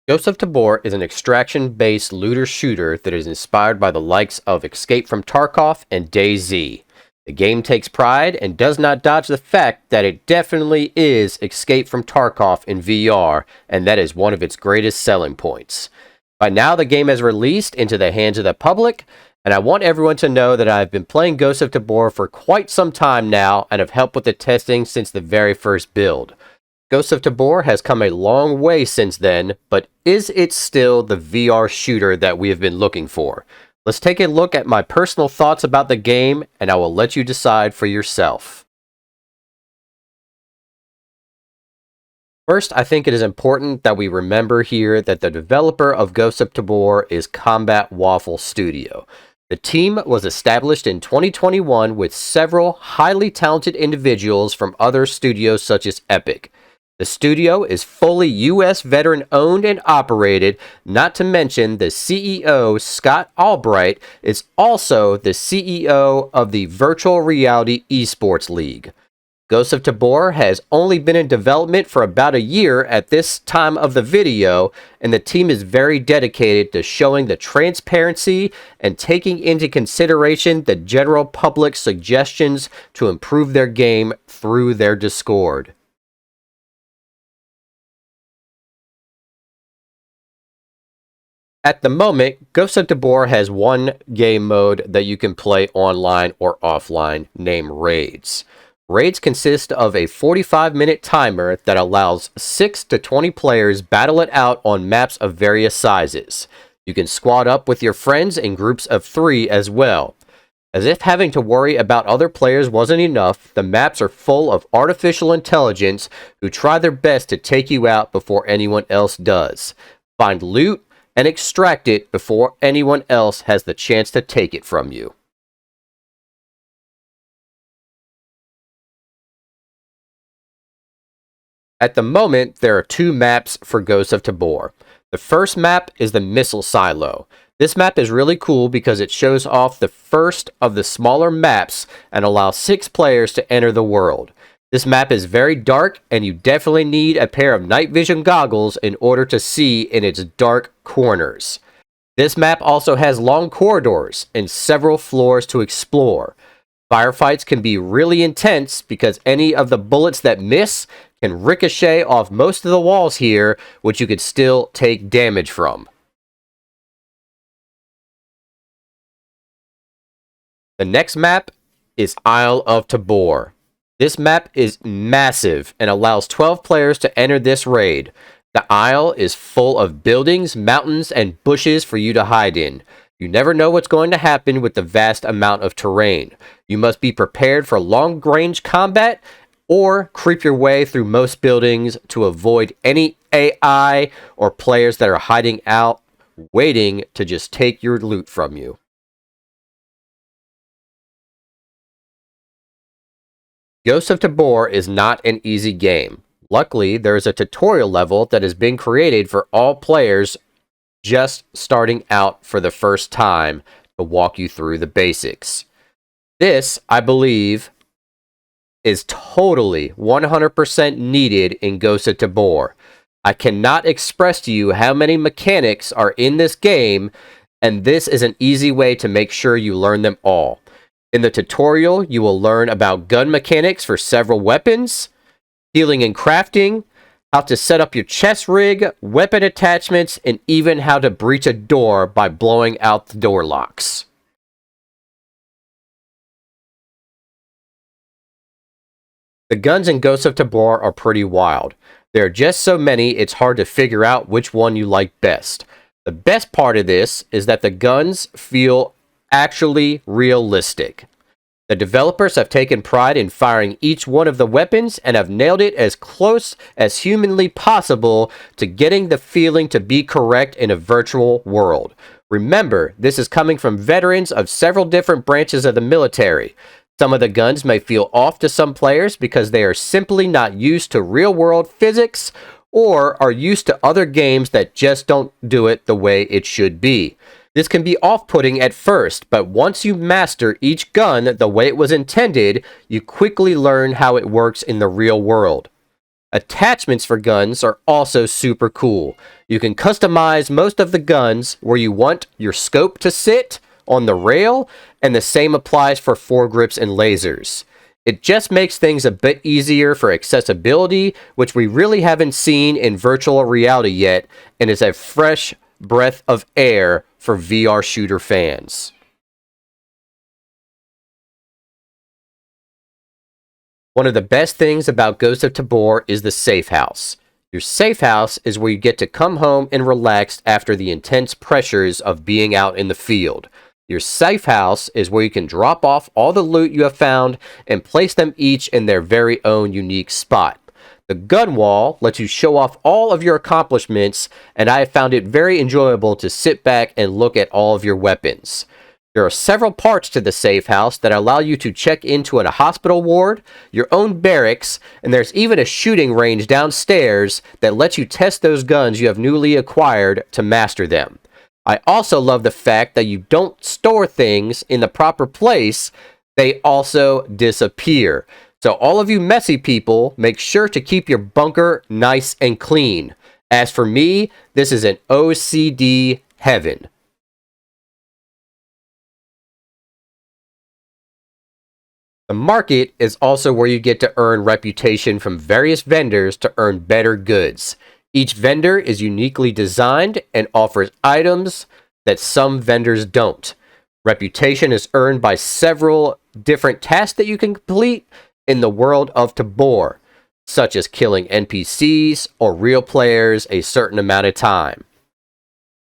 Ghost of Tabor is an extraction-based looter-shooter that is inspired by the likes of Escape from Tarkov and DayZ. The game takes pride and does not dodge the fact that it definitely is Escape from Tarkov in VR, and that is one of its greatest selling points. By now, the game has released into the hands of the public, and I want everyone to know that I've been playing Ghost of Tabor for quite some time now and have helped with the testing since the very first build. Ghost of Tabor has come a long way since then, but is it still the VR shooter that we have been looking for? Let's take a look at my personal thoughts about the game, and I will let you decide for yourself. First, I think it is important that we remember here that the developer of Ghost of Tabor is Combat Waffle Studio. The team was established in 2021 with several highly talented individuals from other studios such as Epic. The studio is fully U.S. veteran owned and operated, not to mention the CEO, Scott Albright, is also the CEO of the Virtual Reality Esports League. Ghost of Tabor has only been in development for about a year at this time of the video, and the team is very dedicated to showing the transparency and taking into consideration the general public's suggestions to improve their game through their Discord. At the moment, Ghost of Tabor has one game mode that you can play online or offline, named Raids. Raids consist of a 45-minute timer that allows 6 to 20 players battle it out on maps of various sizes. You can squad up with your friends in groups of 3 as well. As if having to worry about other players wasn't enough, the maps are full of artificial intelligence who try their best to take you out before anyone else does. Find loot and extract it before anyone else has the chance to take it from you. At the moment, there are 2 maps for Ghost of Tabor. The first map is the Missile Silo. This map is really cool because it shows off the first of the smaller maps and allows 6 players to enter the world. This map is very dark, and you definitely need a pair of night vision goggles in order to see in its dark corners. This map also has long corridors and several floors to explore. Firefights can be really intense because any of the bullets that miss can ricochet off most of the walls here, which you could still take damage from. The next map is Isle of Tabor. This map is massive and allows 12 players to enter this raid. The isle is full of buildings, mountains, and bushes for you to hide in. You never know what's going to happen with the vast amount of terrain. You must be prepared for long-range combat or creep your way through most buildings to avoid any AI or players that are hiding out, waiting to just take your loot from you. Ghost of Tabor is not an easy game. Luckily, there is a tutorial level that has been created for all players just starting out for the first time to walk you through the basics. This, I believe, is totally 100% needed in Ghost of Tabor. I cannot express to you how many mechanics are in this game, and this is an easy way to make sure you learn them all. In the tutorial, you will learn about gun mechanics for several weapons, healing and crafting, how to set up your chest rig, weapon attachments, and even how to breach a door by blowing out the door locks. The guns in Ghost of Tabor are pretty wild. There are just so many, it's hard to figure out which one you like best. The best part of this is that the guns feel actually realistic. The developers have taken pride in firing each one of the weapons and have nailed it as close as humanly possible to getting the feeling to be correct in a virtual world. Remember, this is coming from veterans of several different branches of the military. Some of the guns may feel off to some players because they are simply not used to real-world physics or are used to other games that just don't do it the way it should be. This can be off-putting at first, but once you master each gun the way it was intended, you quickly learn how it works in the real world. Attachments for guns are also super cool. You can customize most of the guns where you want your scope to sit on the rail, and the same applies for foregrips and lasers. It just makes things a bit easier for accessibility, which we really haven't seen in virtual reality yet, and is a fresh breath of air for VR shooter fans. One of the best things about Ghost of Tabor is the Safehouse. Your Safehouse is where you get to come home and relax after the intense pressures of being out in the field. Your Safehouse is where you can drop off all the loot you have found and place them each in their very own unique spot. The gun wall lets you show off all of your accomplishments, and I have found it very enjoyable to sit back and look at all of your weapons. There are several parts to the safe house that allow you to check into a hospital ward, your own barracks, and there's even a shooting range downstairs that lets you test those guns you have newly acquired to master them. I also love the fact that you don't store things in the proper place, they also disappear. So all of you messy people, make sure to keep your bunker nice and clean. As for me, this is an OCD heaven. The market is also where you get to earn reputation from various vendors to earn better goods. Each vendor is uniquely designed and offers items that some vendors don't. Reputation is earned by several different tasks that you can complete in the world of Tabor, such as killing NPCs or real players a certain amount of time.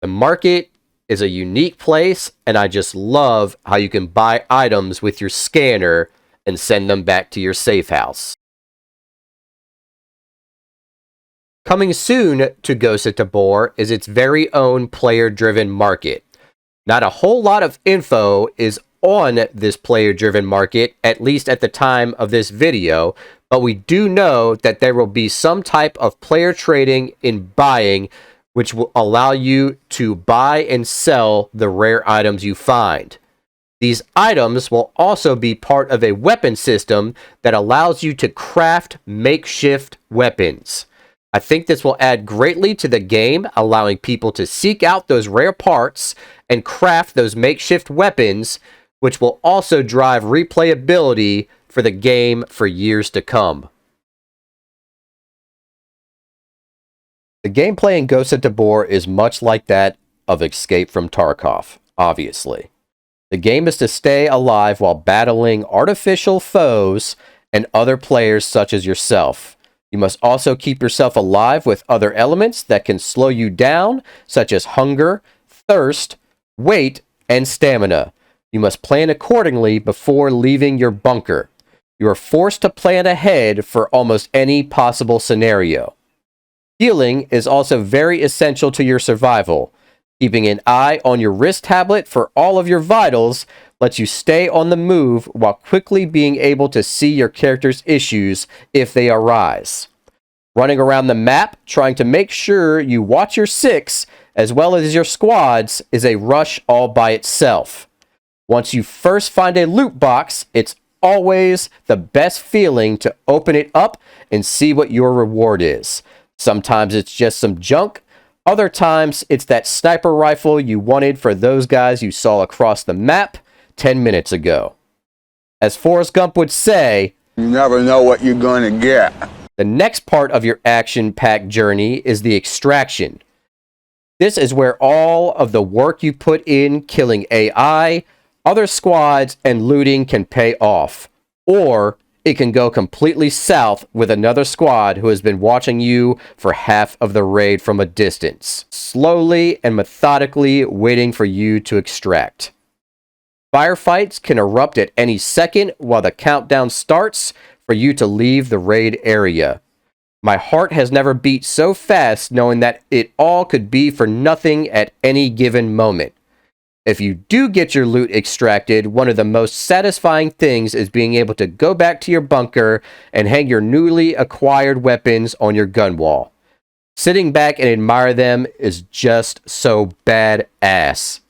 The market is a unique place, and I just love how you can buy items with your scanner and send them back to your safe house. Coming soon to Ghost of Tabor is its very own player-driven market. Not a whole lot of info is on this player-driven market, at least at the time of this video, but we do know that there will be some type of player trading in buying, which will allow you to buy and sell the rare items you find. These items will also be part of a weapon system that allows you to craft makeshift weapons. I think this will add greatly to the game, allowing people to seek out those rare parts and craft those makeshift weapons, which will also drive replayability for the game for years to come. The gameplay in Ghost of Tabor is much like that of Escape from Tarkov, obviously. The game is to stay alive while battling artificial foes and other players such as yourself. You must also keep yourself alive with other elements that can slow you down, such as hunger, thirst, weight, and stamina. You must plan accordingly before leaving your bunker. You are forced to plan ahead for almost any possible scenario. Healing is also very essential to your survival. Keeping an eye on your wrist tablet for all of your vitals lets you stay on the move while quickly being able to see your character's issues if they arise. Running around the map, trying to make sure you watch your six as well as your squads is a rush all by itself. Once you first find a loot box, it's always the best feeling to open it up and see what your reward is. Sometimes it's just some junk. Other times, it's that sniper rifle you wanted for those guys you saw across the map 10 minutes ago. As Forrest Gump would say, you never know what you're going to get. The next part of your action-packed journey is the extraction. This is where all of the work you put in killing AI, other squads, and looting can pay off. Or it can go completely south with another squad who has been watching you for half of the raid from a distance, slowly and methodically waiting for you to extract. Firefights can erupt at any second while the countdown starts for you to leave the raid area. My heart has never beat so fast knowing that it all could be for nothing at any given moment. If you do get your loot extracted, one of the most satisfying things is being able to go back to your bunker and hang your newly acquired weapons on your gun wall. Sitting back and admire them is just so badass.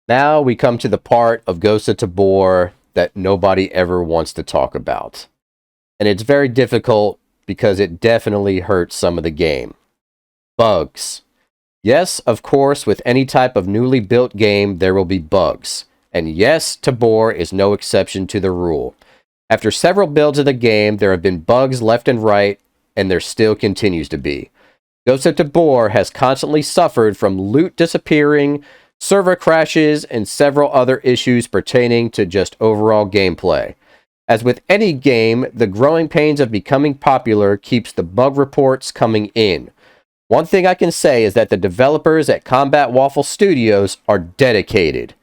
Now we come to the part of Ghost of Tabor that nobody ever wants to talk about. And it's very difficult because it definitely hurts some of the game. Bugs. Yes, of course, with any type of newly built game, there will be bugs. And yes, Tabor is no exception to the rule. After several builds of the game, there have been bugs left and right, and there still continues to be. Ghost of Tabor has constantly suffered from loot disappearing, server crashes, and several other issues pertaining to just overall gameplay. As with any game, the growing pains of becoming popular keeps the bug reports coming in. One thing I can say is that the developers at Combat Waffle Studios are dedicated.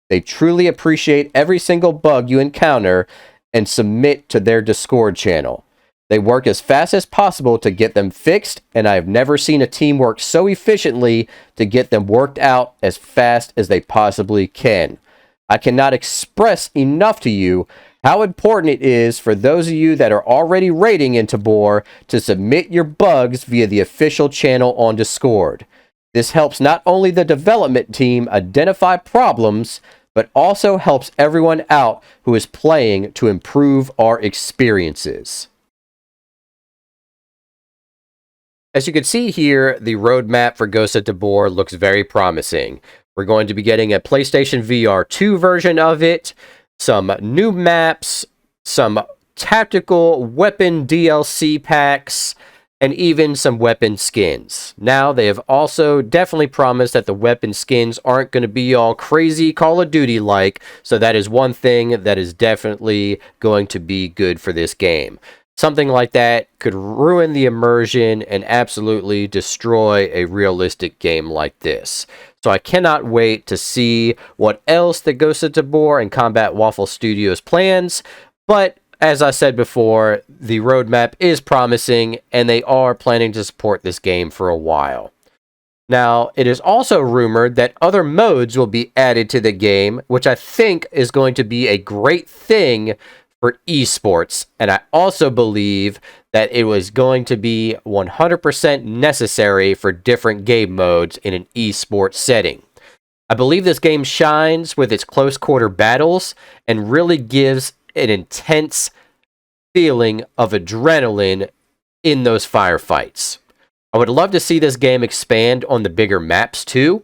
They truly appreciate every single bug you encounter and submit to their Discord channel. They work as fast as possible to get them fixed, and I have never seen a team work so efficiently to get them worked out as fast as they possibly can. I cannot express enough to you how important it is for those of you that are already raiding in Tabor to submit your bugs via the official channel on Discord. This helps not only the development team identify problems, but also helps everyone out who is playing to improve our experiences. As you can see here, the roadmap for Ghost of Tabor looks very promising. We're going to be getting a PlayStation VR 2 version of it, some new maps, some tactical weapon DLC packs, and even some weapon skins. Now, they have also definitely promised that the weapon skins aren't going to be all crazy Call of Duty-like, so that is one thing that is definitely going to be good for this game. Something like that could ruin the immersion and absolutely destroy a realistic game like this. So I cannot wait to see what else that Ghost of Tabor and Combat Waffle Studios plans, but as I said before, the roadmap is promising, and they are planning to support this game for a while. Now, it is also rumored that other modes will be added to the game, which I think is going to be a great thing for esports, and I also believe that it was going to be 100% necessary for different game modes in an esports setting. I believe this game shines with its close quarter battles and really gives an intense feeling of adrenaline in those firefights. I would love to see this game expand on the bigger maps too.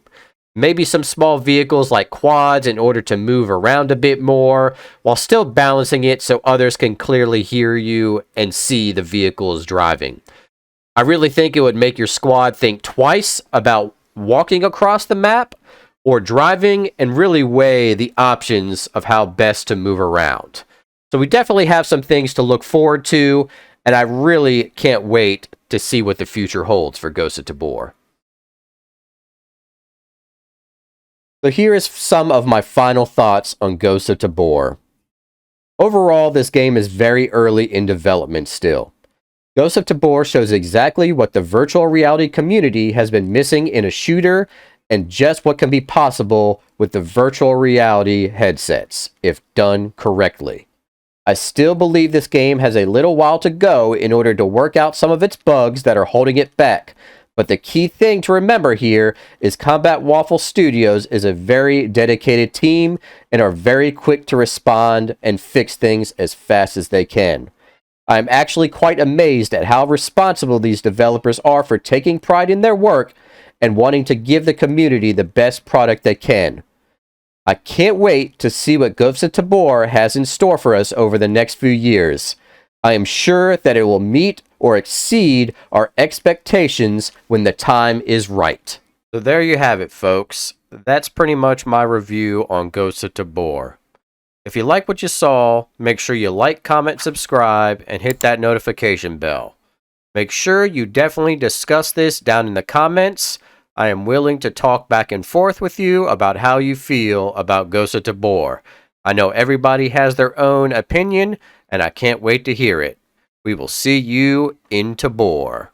Maybe some small vehicles like quads in order to move around a bit more, while still balancing it so others can clearly hear you and see the vehicles driving. I really think it would make your squad think twice about walking across the map or driving, and really weigh the options of how best to move around. So we definitely have some things to look forward to, and I really can't wait to see what the future holds for Ghost of Tabor. So here is some of my final thoughts on Ghost of Tabor. Overall, this game is very early in development still. Ghost of Tabor shows exactly what the virtual reality community has been missing in a shooter, and just what can be possible with the virtual reality headsets, if done correctly. I still believe this game has a little while to go in order to work out some of its bugs that are holding it back. But the key thing to remember here is Combat Waffle Studios is a very dedicated team and are very quick to respond and fix things as fast as they can. I'm actually quite amazed at how responsible these developers are for taking pride in their work and wanting to give the community the best product they can. I can't wait to see what Ghost of Tabor has in store for us over the next few years. I am sure that it will meet or exceed our expectations when the time is right. So there you have it, folks. That's pretty much my review on Ghost of Tabor. If you like what you saw, make sure you like, comment, subscribe, and hit that notification bell. Make sure you definitely discuss this down in the comments. I am willing to talk back and forth with you about how you feel about Ghost of Tabor. I know everybody has their own opinion, and I can't wait to hear it. We will see you in Tabor.